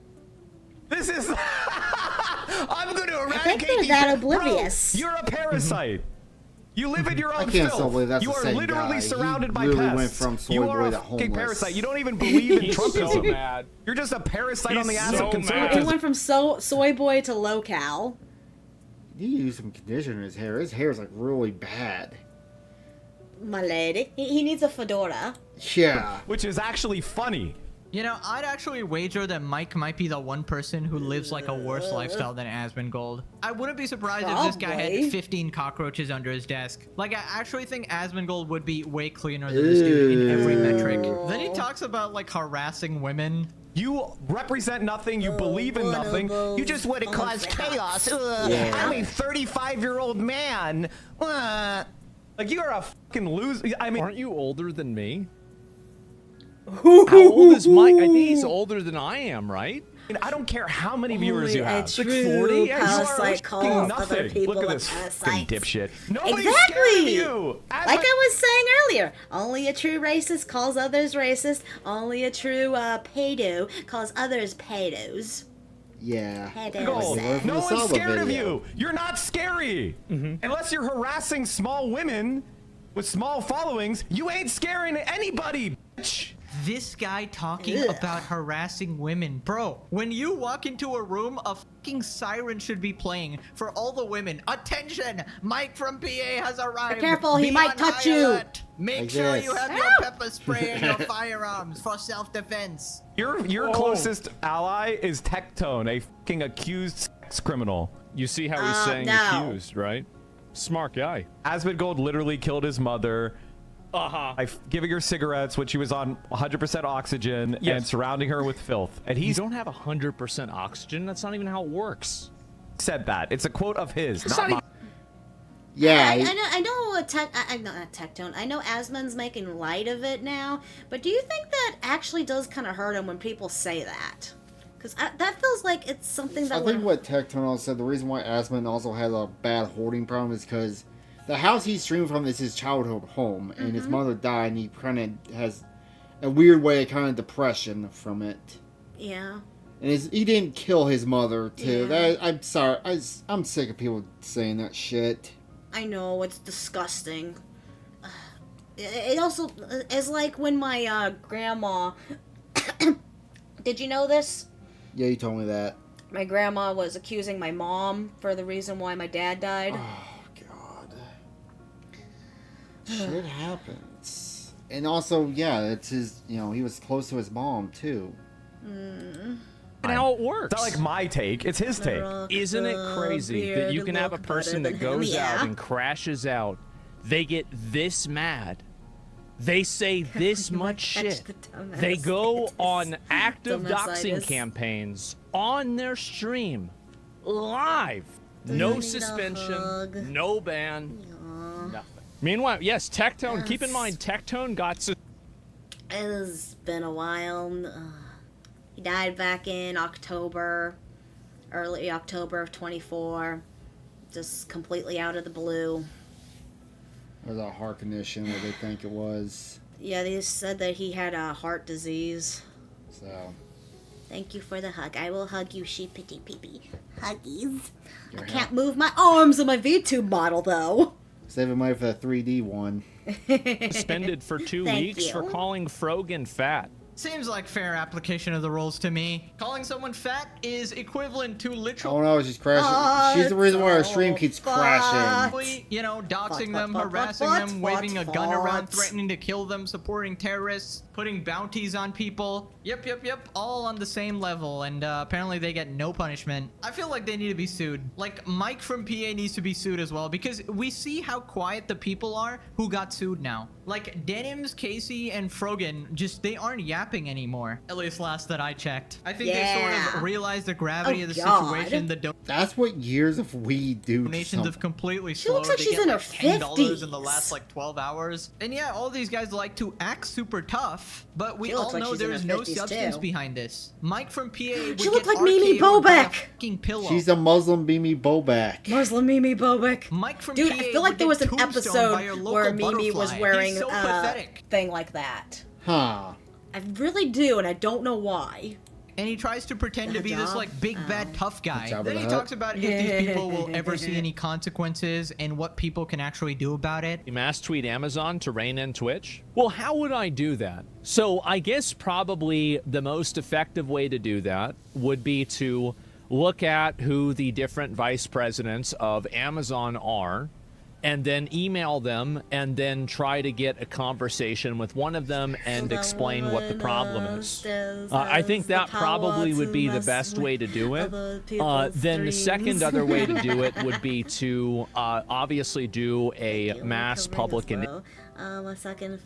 This is... I'm going to eradicate I think they're that oblivious. Bro, you're a parasite. You live in your own I can't filth. believe that's you the are same literally guy. surrounded He by really pests. went from soy you boy are a to fucking homeless. parasite. You don't even believe in He's Trumpism. so mad. You're just a parasite He's on the ass so of It conservatism. went from soy boy to low-cal. You use some conditioner in his hair. His hair is like really bad. My lady. He needs a fedora. Yeah. Which is actually funny. You know, I'd actually wager that Mike might be the one person who lives like a worse lifestyle than Asmongold. I wouldn't be surprised if this guy had 15 cockroaches under his desk. Like, I actually think Asmongold would be way cleaner than this dude in every metric. Then he talks about, like, harassing women. You represent nothing. You believe in nothing. You just want to cause chaos. I'm a 35-year-old man. Like, you're a fucking loser. I mean, aren't you older than me? How old is Mike? I think he's older than I am, right? I don't care how many viewers you have. Like 40? Parasite calls other people Look at this fucking dipshit. Nobody's scared of you. Like I was saying earlier, only a true racist calls others racist. Only a true pedo calls others pedos. Yeah. No one's scared of you. You're not scary. Unless you're harassing small women with small followings, you ain't scaring anybody, bitch. This guy talking about harassing women. Bro, when you walk into a room, a fucking siren should be playing for all the women. Attention! Mike from PA has arrived. Be careful, he might touch you. Make sure you have your pepper spray and your firearms for self-defense. Your closest ally is Tectone, a fucking accused sex criminal. You see how he's saying accused, right? Smart guy. Asmongold literally killed his mother. By giving her cigarettes when she was on 100% oxygen and surrounding her with filth. And you don't have 100% oxygen. That's not even how it works. Said that. It's a quote of his, it's not mine. Yeah, I know not Tectone. I know Asmon's making light of it now, but do you think that actually does kind of hurt him when people say that? Because that feels like it's something that. I think what Tectone also said, the reason why Asmon also has a bad hoarding problem is because the house he's streaming from is his childhood home, and his mother died, and he kind of has a weird way of kind of depression from it. Yeah. And he didn't kill his mother, too. Yeah. I'm sorry. I'm sick of people saying that shit. I know, it's disgusting. It also is like when my grandma... Did you know this? Yeah, you told me that. My grandma was accusing my mom for the reason why my dad died. Shit happens. And also, yeah, it's his, he was close to his mom, too. And how it works. It's not like my take, it's his take. Isn't it crazy that you can have a person that goes out and crashes out, they get this mad, they say this much shit, they go on active doxing campaigns on their stream, live, no suspension, no ban, nothing. Meanwhile, yes, Tectone, keep in mind, Tectone got... It's been a while. He died back in early October of 24. Just completely out of the blue. It was a heart condition, what they think it was. Yeah, they said that he had a heart disease. So... Thank you for the hug. I will hug you, sheepity peepee. Huggies. I can't move my arms on my VTube model, though. Saving money for the 3D one. Suspended for 2 weeks for calling Frogan fat. Seems like fair application of the rules to me. Calling someone fat is equivalent to literal... Oh no, she's crashing. She's the reason why our stream keeps crashing. You know, doxing them, harassing them, waving a gun around, threatening to kill them, supporting terrorists, putting bounties on people. Yep, all on the same level, and apparently they get no punishment. I feel like they need to be sued. Like, Mike from PA needs to be sued as well, because we see how quiet the people are who got sued now. Like, Denims, Casey, and Frogan, they aren't yapping anymore. At least last that I checked. I think they sort of realized the gravity of the situation. That's what years of weed do. Donations have completely slowed. She looks like she's in her $10 in the last, 12 hours. And yeah, all these guys like to act super tough, but we all know there's no substance behind this. Mike from PA would she looked like Mimi Bobek. She's a Muslim Mimi Bobek. Muslim Mimi Bobek. Mike from Dude, PA I feel like there was an episode where Mimi was wearing so a thing like that. Huh. I really do, and I don't know why. And he tries to pretend to be this big bad tough guy. Then he talks about if these people will ever see any consequences and what people can actually do about it. You mass tweet Amazon to rein in Twitch? Well, how would I do that? So I guess probably the most effective way to do that would be to look at who the different vice presidents of Amazon are, and then email them, and then try to get a conversation with one of them and explain what the problem is. I think that probably would be the best way to do it. Then the second other way to do it would be to obviously do a mass public... My second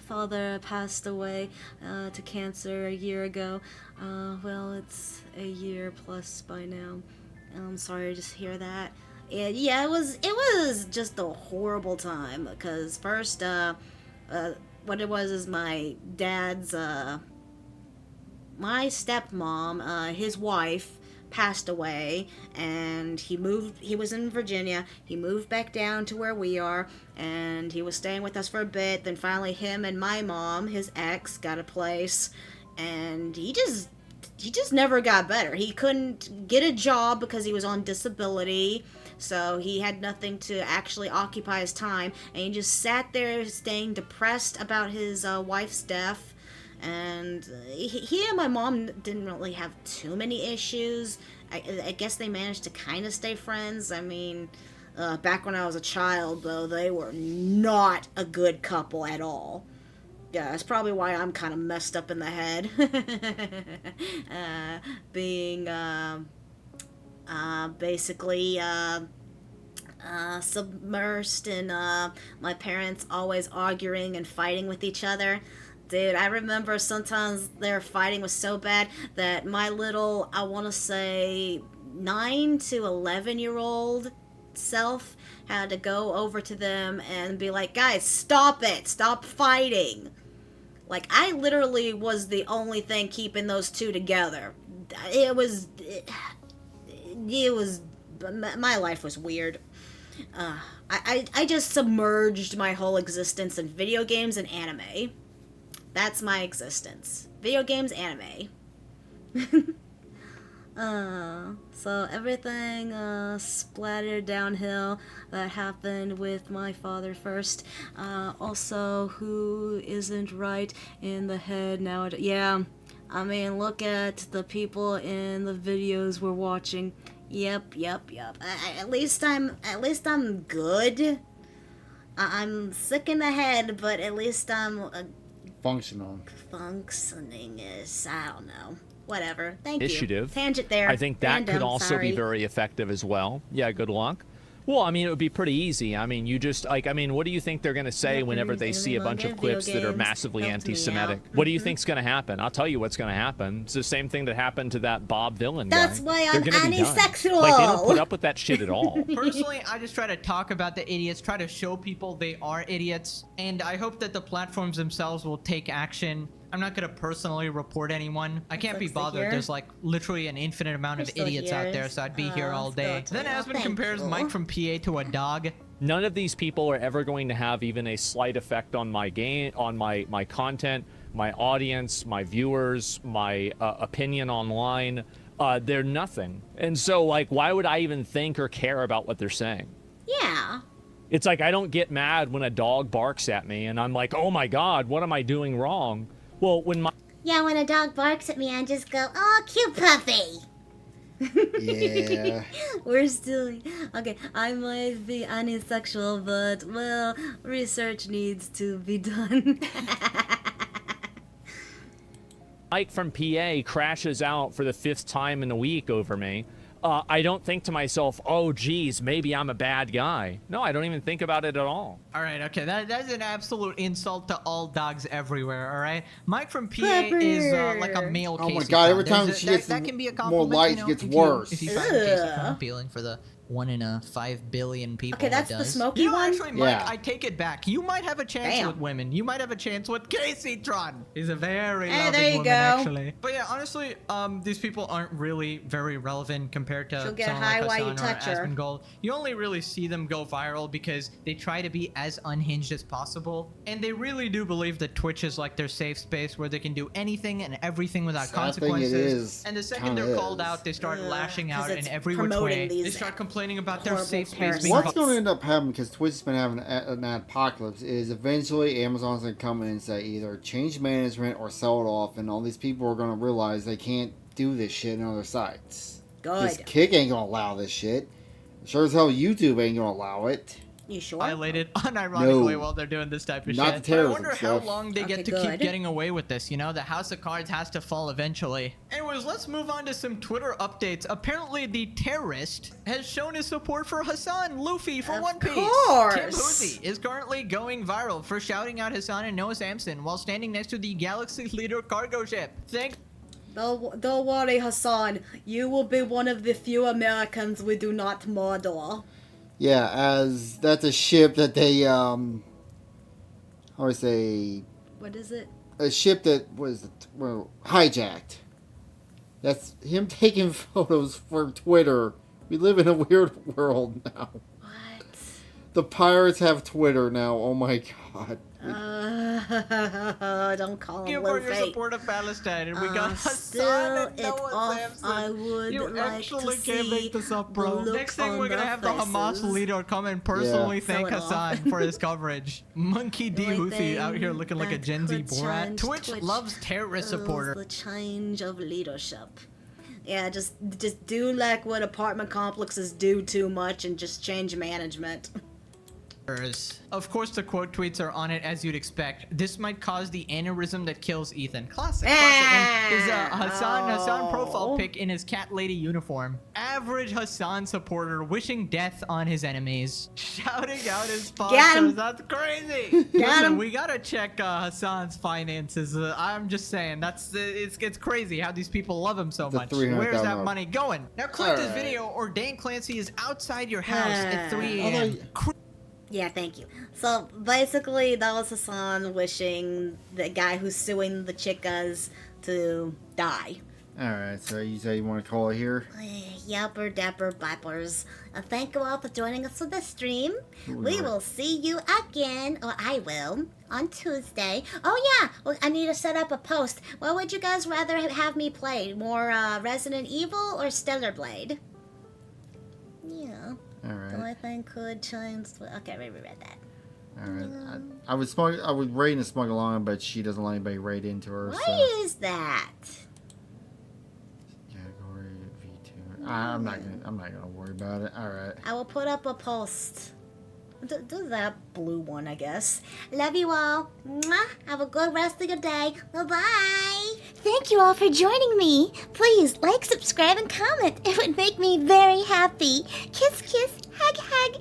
father passed away to cancer a year ago. Well, it's a year plus by now. I'm sorry to just hear that. And yeah, it was just a horrible time because first what it was is my dad's, my stepmom, his wife passed away, and he was in Virginia, he moved back down to where we are, and he was staying with us for a bit. Then finally him and my mom, his ex, got a place, and he just never got better. He couldn't get a job because he was on disability, so he had nothing to actually occupy his time, and he just sat there staying depressed about his wife's death. And he and my mom didn't really have too many issues. I guess they managed to kind of stay friends. I mean, back when I was a child, though, they were not a good couple at all. Yeah, that's probably why I'm kind of messed up in the head. Being basically submersed in my parents always arguing and fighting with each other. Dude, I remember sometimes their fighting was so bad that my little, I want to say, 9 to 11-year-old self had to go over to them and be like, guys, stop it. Stop fighting. Like, I literally was the only thing keeping those two together. My life was weird. I just submerged my whole existence in video games and anime. That's my existence. Video games, anime. So everything splattered downhill that happened with my father first. Also, who isn't right in the head nowadays? Yeah, I mean, look at the people in the videos we're watching. Yep. At least I'm good. I'm sick in the head, but at least I'm functioning is, I don't know. Whatever. Thank you. Tangent there. I think that could also be very effective as well. Yeah, good luck. Well, I mean, it would be pretty easy. I mean, you just, like, I mean, what do you think they're going to say whenever they see a bunch of clips that are massively anti-Semitic? What do you think's going to happen? I'll tell you what's going to happen. It's the same thing that happened to that Bob Villain guy. That's why I'm anisexual. Like, they don't put up with that shit at all. Personally, I just try to talk about the idiots, try to show people they are idiots, and I hope that the platforms themselves will take action. I'm not going to personally report anyone. I can't be bothered. There's like literally an infinite amount of idiots out there, so I'd be here all day. Then Aspen compares Mike from PA to a dog. None of these people are ever going to have even a slight effect on my game, on my content, my audience, my viewers, my opinion online. They're nothing. And so, like, why would I even think or care about what they're saying? Yeah. It's like I don't get mad when a dog barks at me and I'm like, oh my God, what am I doing wrong? Well, when a dog barks at me, I just go, oh, cute puppy. Yeah. We're still... Okay, I might be anisexual, but, well, research needs to be done. Mike from PA crashes out for the 5th time in a week over me. I don't think to myself, oh, geez, maybe I'm a bad guy. No, I don't even think about it at all. All right, okay, that's an absolute insult to all dogs everywhere, all right? Mike from PA is like a male Casey. Oh my God, every time she gets that can be a more light, it gets worse. If you find Casey from appealing for the 1 in 5 billion people. Okay, that's the smoky one? Actually, Mike, I take it back. You might have a chance with women. You might have a chance with Casey Tron. He's a very loving woman, actually. But yeah, honestly, these people aren't really very relevant compared to someone like Hasan or Asmongold. You only really see them go viral because they try to be as unhinged as possible. And they really do believe that Twitch is like their safe space where they can do anything and everything without consequences. And the second they're called out, they start lashing out in every which way. They start complaining about their safe space. What's going to end up happening, because Twitch has been having an apocalypse, is eventually Amazon's going to come in and say either change management or sell it off, and all these people are going to realize they can't do this shit on other sites. Good. This Kick ain't going to allow this shit. Sure as hell YouTube ain't going to allow it. You sure? Violated unironically while they're doing this type of Not shit. The terrorism I wonder stuff. how long they get to keep getting away with this, you know? The House of Cards has to fall eventually. Anyways, let's move on to some Twitter updates. Apparently, the terrorist has shown his support for Hasan, Luffy for One Piece. Tim Houthi is currently going viral for shouting out Hasan and Noah Samson while standing next to the Galaxy Leader cargo ship. Don't worry, Hasan. You will be one of the few Americans we do not murder. Yeah, as that's a ship that they, how do I say, What is it? A ship that was hijacked. That's him taking photos for Twitter. We live in a weird world now. What? The pirates have Twitter now. Oh my god. Don't call him Thank you for your support of Palestine, and we got Hasan and Noah Samson. I would you like actually to can't see make this up, bro. Next thing we're gonna have the Hamas leader come and personally thank Hasan for his coverage. Monkey D. Houthi out here looking like a Gen Z Borat. Twitch loves terrorist supporters. The change of leadership. Yeah, just do like what apartment complexes do too much and just change management. Of course, the quote tweets are on it as you'd expect. This might cause the aneurysm that kills Ethan. Classic. And his Hasan profile pic in his cat lady uniform. Average Hasan supporter wishing death on his enemies. Shouting out his sponsors. That's crazy. Listen, we gotta check Hasan's finances. I'm just saying, it's crazy how these people love him so much. Where's that money going? Now click this video or Dan Clancy is outside your house at 3 a.m. Yeah, thank you. So basically, that was Hasan wishing the guy who's suing the chicas to die. Alright, so you say you want to call it here? Yelper dapper bippers. Thank you all for joining us for the stream. We will see you again, or I will, on Tuesday. Oh yeah, well, I need to set up a post. What would you guys rather have me play? More Resident Evil or Stellar Blade? Yeah. Alright. Do I think could change? Okay, we read that. Alright. I would raid and smuggle along, but she doesn't let anybody raid into her. Why is that? Category V2. I'm not gonna worry about it. Alright. I will put up a post. Do that blue one, I guess. Love you all. Mwah. Have a good rest of your day. Bye-bye. Thank you all for joining me. Please like, subscribe, and comment. It would make me very happy. Kiss, kiss, hug, hug.